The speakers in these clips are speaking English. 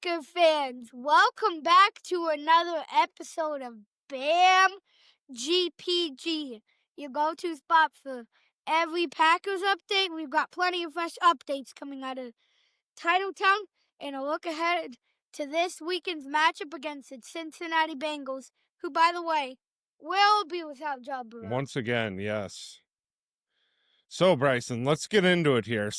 Packer fans, welcome back to another episode of BAM GPG, your go-to spot for every Packers update. We've got plenty of fresh updates coming out of Titletown and a look ahead to this weekend's matchup against the Cincinnati Bengals, who, by the way, will be without Joe Burrow. Once again, yes. So, Bryson, let's get into it here.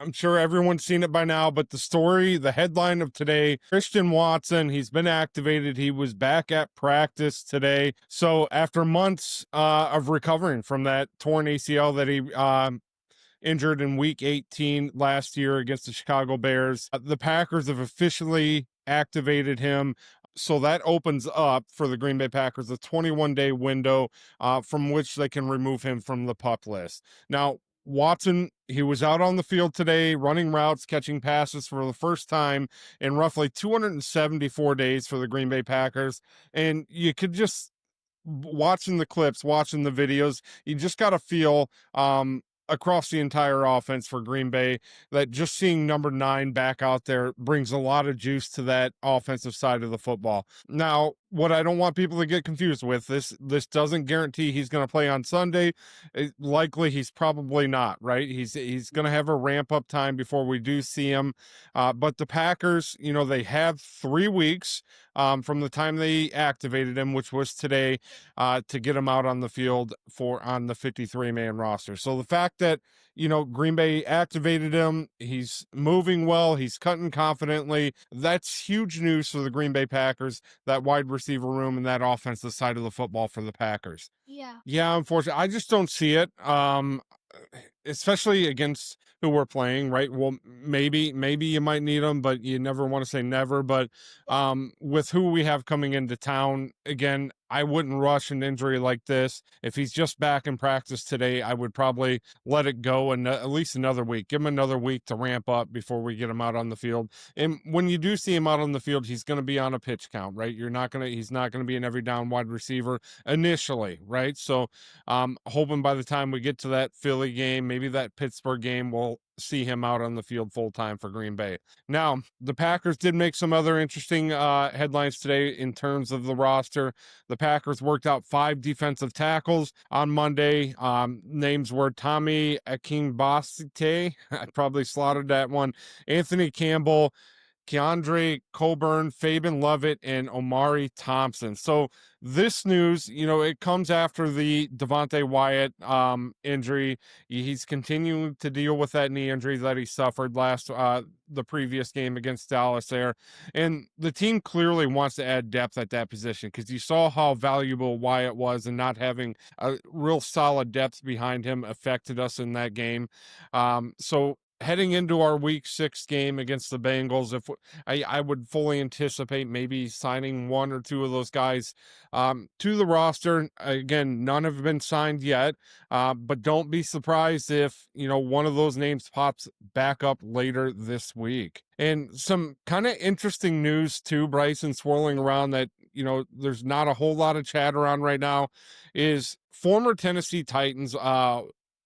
I'm sure everyone's seen it by now, but the headline of today, Christian Watson, he's been activated. He was back at practice today. So after months of recovering from that torn ACL that he injured in week 18 last year against the Chicago Bears, the Packers have officially activated him. So that opens up for the Green Bay Packers a 21-day window from which they can remove him from the PUP list. Now, Watson, he was out on the field today, running routes, catching passes for the first time in roughly 274 days for the Green Bay Packers. And you could just, watching the clips, watching the videos, you just got to feel across the entire offense for Green Bay that just seeing number 9 back out there brings a lot of juice to that offensive side of the football. Now, what I don't want people to get confused with, this doesn't guarantee he's going to play on Sunday. Likely he's probably not, right? He's going to have a ramp up time before we do see him. But the Packers, they have 3 weeks from the time they activated him, which was today, to get him out on the field on the 53-man roster. So the fact that, Green Bay activated him, he's moving well, he's cutting confidently, that's huge news for the Green Bay Packers, that wide receiver room and that offensive side of the football for the Packers. Yeah, unfortunately, I just don't see it. Especially against who we're playing, right? Well, maybe you might need them, but you never want to say never. But with who we have coming into town, again, I wouldn't rush an injury like this. If he's just back in practice today, I would probably let it go and at least another week. Give him another week to ramp up before we get him out on the field. And when you do see him out on the field, he's going to be on a pitch count, right? He's not going to be an every down wide receiver initially, right? So hoping by the time we get to that Philly game, maybe that Pittsburgh game, we'll see him out on the field full time for Green Bay. Now, the Packers did make some other interesting headlines today in terms of the roster. The Packers worked out 5 defensive tackles on Monday. Names were Tommy Akingbasite, I probably slaughtered that one, Anthony Campbell, Keandre Coburn, Fabian Lovett, and Omari Thompson. So this news, it comes after the Devontae Wyatt injury. He's continuing to deal with that knee injury that he suffered the previous game against Dallas there. And the team clearly wants to add depth at that position because you saw how valuable Wyatt was, and not having a real solid depth behind him affected us in that game. So heading into our week 6 game against the Bengals, I would fully anticipate maybe signing 1 or 2 of those guys to the roster. Again, none have been signed yet, but don't be surprised if, one of those names pops back up later this week. And some kind of interesting news too, Bryson, swirling around that, there's not a whole lot of chatter on right now, is former Tennessee Titans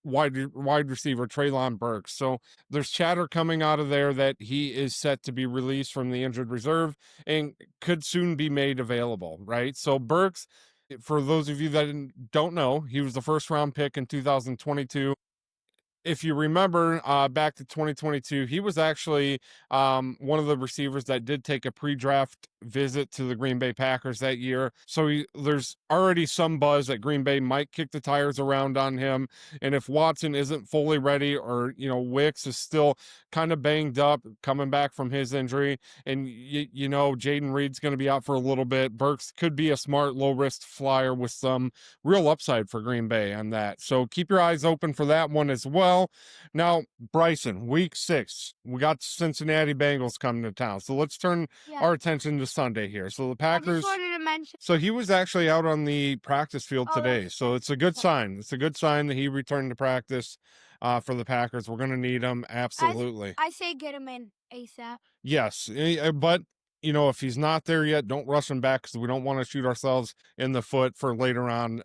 wide receiver Treylon Burks. So there's chatter coming out of there that he is set to be released from the injured reserve and could soon be made available, right? So Burks, for those of you that don't know, he was the first round pick in 2022. If you remember back to 2022, he was actually one of the receivers that did take a pre-draft visit to the Green Bay Packers that year. So there's already some buzz that Green Bay might kick the tires around on him. And if Watson isn't fully ready, or, Wicks is still kind of banged up coming back from his injury, and, Jaden Reed's going to be out for a little bit, Burks could be a smart low-risk flyer with some real upside for Green Bay on that. So keep your eyes open for that one as well. Now, Bryson, week 6, we got the Cincinnati Bengals coming to town. So let's turn our attention to Sunday here. So the Packers, I just wanted to mention, so he was actually out on the practice field today. So it's a good sign. It's a good sign that he returned to practice for the Packers. We're going to need him. Absolutely. I say get him in ASAP. Yes, but if he's not there yet, don't rush him back because we don't want to shoot ourselves in the foot for later on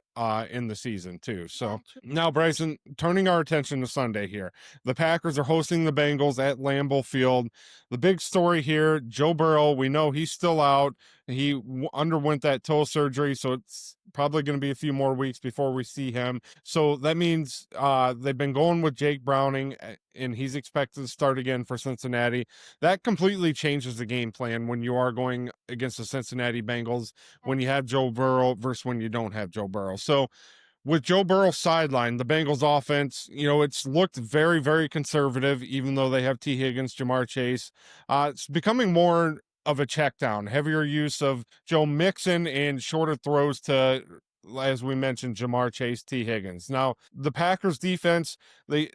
in the season too. So now, Bryson, turning our attention to Sunday here, the Packers are hosting the Bengals at Lambeau Field. The big story here, Joe Burrow, we know he's still out. He underwent that toe surgery, so it's probably going to be a few more weeks before we see him. So that means they've been going with Jake Browning, and he's expected to start again for Cincinnati. That completely changes the game plan when you are going against the Cincinnati Bengals, when you have Joe Burrow versus when you don't have Joe Burrow. So with Joe Burrow sidelined, the Bengals offense, it's looked very, very conservative, even though they have T. Higgins, Jamar Chase. It's becoming more of a check down, heavier use of Joe Mixon and shorter throws to, as we mentioned, Jamar Chase, T. Higgins. Now, the Packers defense, they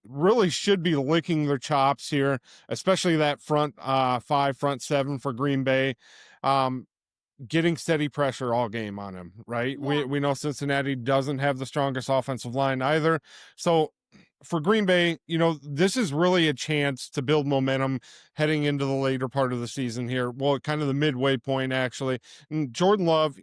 really should be licking their chops here, especially that front five, front seven for Green Bay. Getting steady pressure all game on him, right? Yeah. We know Cincinnati doesn't have the strongest offensive line either. So for Green Bay, this is really a chance to build momentum heading into the later part of the season here. Well, kind of the midway point, actually. And Jordan Love,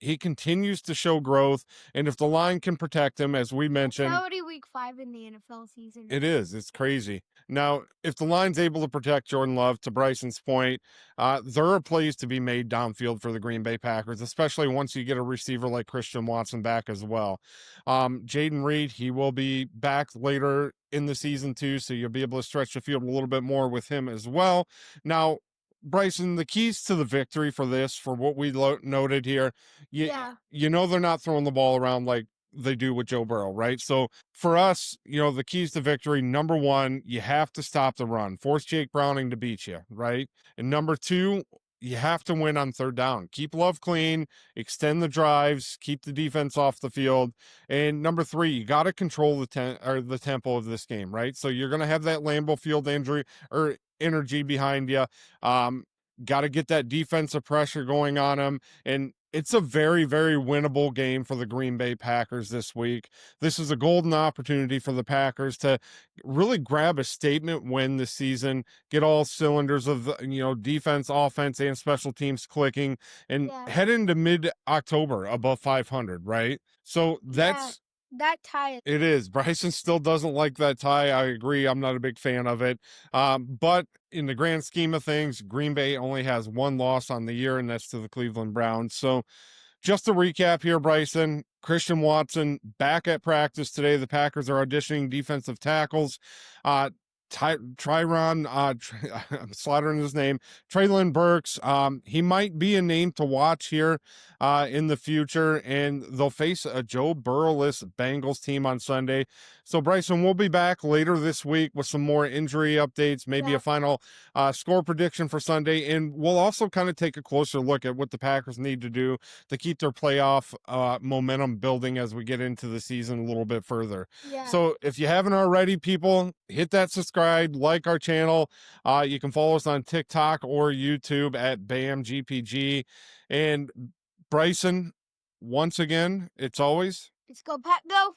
he continues to show growth. And if the line can protect him, as we mentioned, it's already week 5 in the NFL season. It is. It's crazy. Now, if the line's able to protect Jordan Love, to Bryson's point, there are plays to be made downfield for the Green Bay Packers, especially once you get a receiver like Christian Watson back as well. Jaden Reed, he will be back later in the season too, so you'll be able to stretch the field a little bit more with him as well. Now, Bryson, the keys to the victory for this, for what we noted here, they're not throwing the ball around like they do with Joe Burrow, right? So for us, the keys to victory, number one, you have to stop the run, force Jake Browning to beat you, right? And number two, you have to win on third down. Keep Love clean, extend the drives, keep the defense off the field. And number three, you got to control the tempo of this game, right? So you're going to have that Lambeau Field energy behind you. Got to get that defensive pressure going on them. And it's a very, very winnable game for the Green Bay Packers this week. This is a golden opportunity for the Packers to really grab a statement win this season, get all cylinders of, defense, offense, and special teams clicking, and head into mid-October above 500, right? So that's... that tie. It is. Bryson still doesn't like that tie. I agree. I'm not a big fan of it. But in the grand scheme of things, Green Bay only has one loss on the year, and that's to the Cleveland Browns. So just to recap here, Bryson, Christian Watson back at practice today. The Packers are auditioning defensive tackles. Treylon, I'm slaughtering his name, Treylon Burks. He might be a name to watch here in the future, and they'll face a Joe Burrow-less Bengals team on Sunday. So, Bryson, we'll be back later this week with some more injury updates, maybe a final score prediction for Sunday, and we'll also kind of take a closer look at what the Packers need to do to keep their playoff momentum building as we get into the season a little bit further. So, if you haven't already, people, hit that subscribe, like our channel. You can follow us on TikTok or YouTube at BAM GPG. And Bryson, once again, it's always... Let's go, Pat, go!